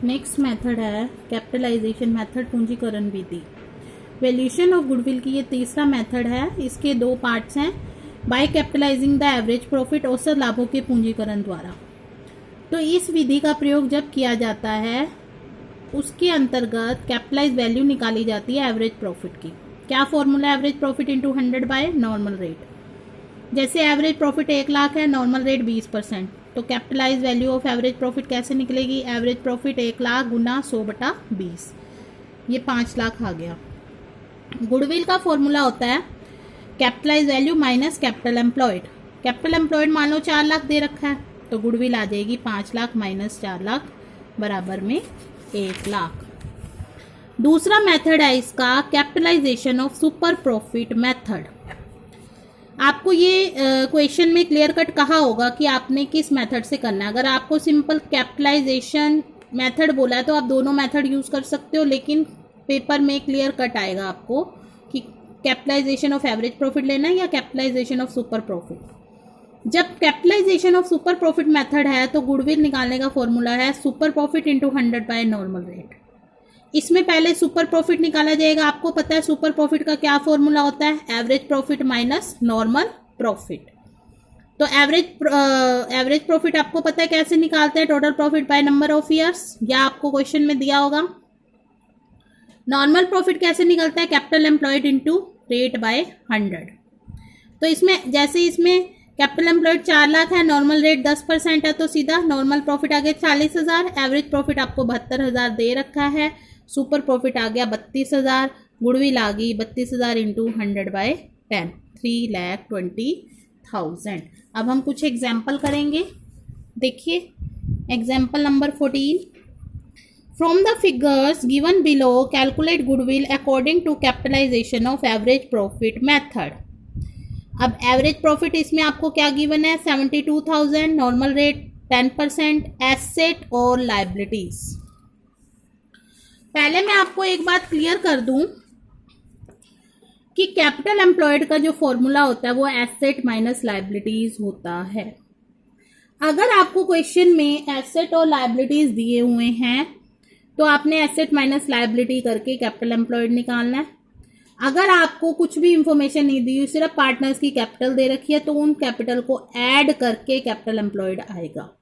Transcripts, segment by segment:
Next method है capitalisation method, पूंजीकरण विधि। Valuation of goodwill की ये तीसरा मेथड है। इसके दो पार्ट्स हैं। By capitalising the average profit, औसत लाभों के पूंजीकरण द्वारा। तो इस विधि का प्रयोग जब किया जाता है उसके अंतर्गत कैपिटलाइज वैल्यू निकाली जाती है एवरेज प्रॉफिट की। क्या formula? Average profit into 100 by normal rate. जैसे एवरेज प्रॉफिट 1 लाख है, नॉर्मल रेट 20%, तो capitalise value of average profit कैसे निकलेगी? एवरेज प्रॉफिट 1 लाख गुना 100/20, ये 5 लाख आ गया। गुडविल का फॉर्मूला होता है capitalise value minus capital employed. Capital employed मान लो 4 लाख दे रखा है, तो गुडविल आ जाएगी 5 लाख माइनस 4 लाख बराबर में 1 लाख। दूसरा मेथड है इसका capitalisation of super profit method. आपको ये क्वेश्चन में क्लियर कट कहा होगा कि आपने किस मेथड से करना है। अगर आपको सिंपल कैपिटलाइजेशन मेथड बोला है तो आप दोनों मेथड यूज कर सकते हो, लेकिन पेपर में क्लियर कट आएगा आपको कि कैपिटलाइजेशन ऑफ एवरेज प्रॉफिट लेना है या कैपिटलाइजेशन ऑफ सुपर प्रॉफिट। जब capitalisation of super profit method है तो गुडविल निकालने का फॉर्मूला है super profit into 100 by normal rate. इसमें पहले सुपर प्रॉफिट निकाला जाएगा। आपको पता है सुपर प्रॉफिट का क्या फॉर्मूला होता है? Average profit minus normal profit. तो एवरेज प्रॉफिट आपको पता है कैसे निकालते हैं? Total profit by number of years, या आपको क्वेश्चन में दिया होगा। नॉर्मल प्रॉफिट कैसे निकलता है? Capital employed into rate by 100। तो इसमें जैसे इसमें कैपिटल एम्प्लॉयड 4 लाख है, नॉर्मल रेट 10% है, तो सीधा नॉर्मल प्रॉफिट आ गया 40,000। एवरेज प्रॉफिट आपको 72,000 दे रखा है। सुपर प्रॉफिट आ गया 32,000। गुडविल आ गई 32,000 इंटू 100/10, 3,20,000। अब हम कुछ एग्जाम्पल करेंगे। देखिए example number 14। From the figures given below calculate goodwill according to capitalisation of average profit method. अब एवरेज प्रॉफिट इसमें आपको क्या गिवन है? 72,000, नॉर्मल रेट 10%, एसेट और लाइबिलिटीज। पहले मैं आपको एक बात क्लियर कर दूं कि कैपिटल एम्प्लॉयड का जो फॉर्मूला होता है वो एसेट माइनस लाइबिलिटीज होता है। अगर आपको क्वेश्चन में एसेट और लाइबिलिटीज दिए हुए हैं तो आपने एसेट माइनस लाइबिलिटी करके कैपिटल एम्प्लॉयड निकालना है। अगर आपको कुछ भी इंफॉर्मेशन नहीं दी हुई, सिर्फ पार्टनर्स की कैपिटल दे रखी है, तो उन कैपिटल को ऐड करके कैपिटल एम्प्लॉयड आएगा।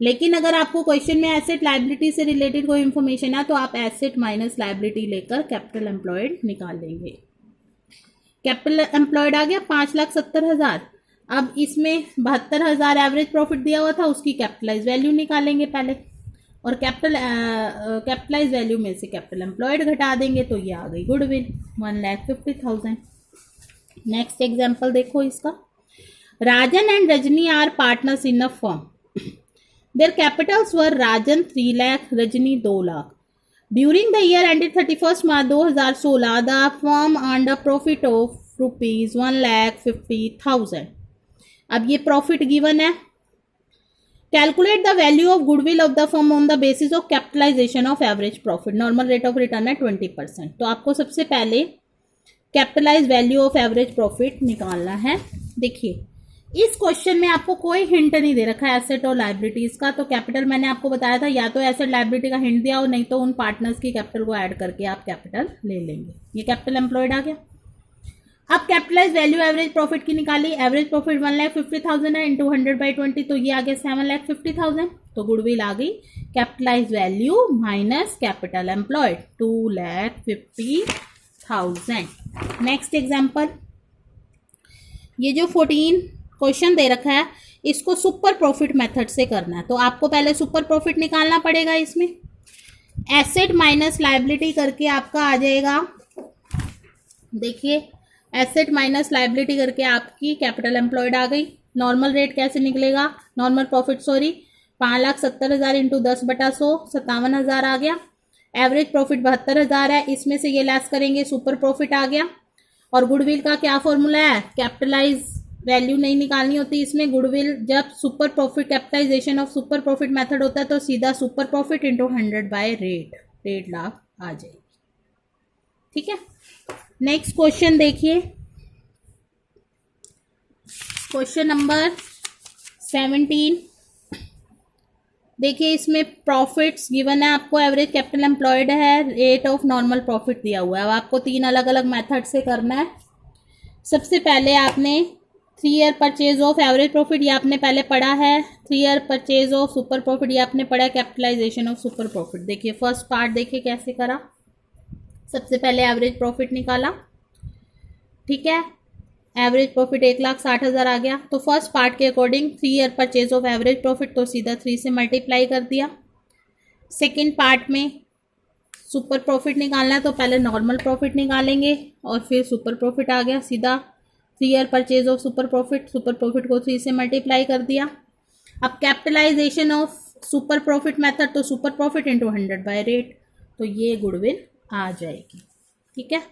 लेकिन अगर आपको क्वेश्चन में एसेट लाइबिलिटी से रिलेटेड कोई इंफॉर्मेशन है तो आप एसेट माइनस लाइबिलिटी लेकर कैपिटल एम्प्लॉयड निकाल लेंगे। कैपिटल एम्प्लॉयड आ गया 5,70,000। अब इसमें 72,000 एवरेज प्रॉफिट दिया हुआ था, उसकी कैपिटलाइज वैल्यू निकालेंगे पहले, और कैपिटलाइज वैल्यू में से कैपिटल एम्प्लॉयड घटा देंगे, तो ये आ गई गुडविल 1,50,000। नेक्स्ट एग्जाम्पल देखो इसका। Rajan and Rajni are partners in a firm. Their capitals were Rajan 3 lakh, Rajani 2 lakh. During the year ended 31st March 2016, the firm earned a profit of rupees 1,50,000. अब ये profit given है। Calculate the value of goodwill of the firm on the basis of capitalisation of average profit. Normal rate of return है 20%। तो आपको सबसे पहले capitalise value of average profit निकालना है। देखिए इस क्वेश्चन में आपको कोई हिंट नहीं दे रखा है एसेट और लाइबिलिटीज का। तो कैपिटल मैंने आपको बताया था, या तो एसेट लाइबिलिटी का हिंट दिया हो, नहीं तो उन पार्टनर्स की कैपिटल को ऐड करके आप कैपिटल ले लेंगे। ये कैपिटल एम्प्लॉयड आ गया। अब कैपिटलाइज वैल्यू एवरेज प्रॉफिट की निकाली। एवरेज प्रॉफिट 1,50,000 है, इंटू 100/20, तो ये आ गया 7,50,000। तो गुडविल आ गई capitalise value minus capital employed 2,50,000। Next example, ये जो 14 क्वेश्चन दे रखा है इसको सुपर प्रॉफिट मेथड से करना है। तो आपको पहले सुपर प्रॉफिट निकालना पड़ेगा। इसमें एसेट माइनस लाइबिलिटी करके आपका आ जाएगा। देखिए एसेट माइनस लाइबिलिटी करके आपकी कैपिटल एम्प्लॉयड आ गई। नॉर्मल रेट कैसे निकलेगा? नॉर्मल प्रॉफिट 5,70,000 इंटू 10/100, 57,000 आ गया। एवरेज प्रॉफिट 72,000 है, इसमें से ये लेस करेंगे, सुपर प्रॉफिट आ गया। और गुडविल का क्या फॉर्मूला है? कैपिटलाइज वैल्यू नहीं निकालनी होती इसमें। गुडविल जब super profit capitalisation of super profit method होता है तो सीधा super profit into 100 by rate, 1.5 lakh आ जाएगी। ठीक है, नेक्स्ट क्वेश्चन देखिए। Question number 17। देखिए इसमें प्रॉफिट्स गिवन है आपको, एवरेज कैपिटल एम्प्लॉयड है, रेट ऑफ नॉर्मल प्रॉफिट दिया हुआ है। अब आपको 3 अलग अलग मेथड से करना है। सबसे पहले आपने 3 year purchase of average profit, ये आपने पहले पढ़ा है। 3 year purchase of super profit, ये आपने पढ़ा है। कैपिटलाइजेशन ऑफ सुपर प्रॉफिट, देखिए फर्स्ट पार्ट देखिए कैसे करा। सबसे पहले एवरेज प्रॉफिट निकाला, ठीक है। एवरेज प्रॉफिट 1,60,000 आ गया। तो फर्स्ट पार्ट के according 3 year purchase of average profit, तो सीधा 3 से मल्टीप्लाई कर दिया। सेकेंड पार्ट में सुपर प्रॉफिट निकालना है, तो पहले नॉर्मल प्रॉफिट निकालेंगे और फिर सुपर प्रॉफिट आ गया सीधा। 3 year purchase of super profit को 3 से मल्टीप्लाई कर दिया। अब capitalisation of super profit method, तो super profit into 100 by rate, तो ये गुडविल आ जाएगी, ठीक है।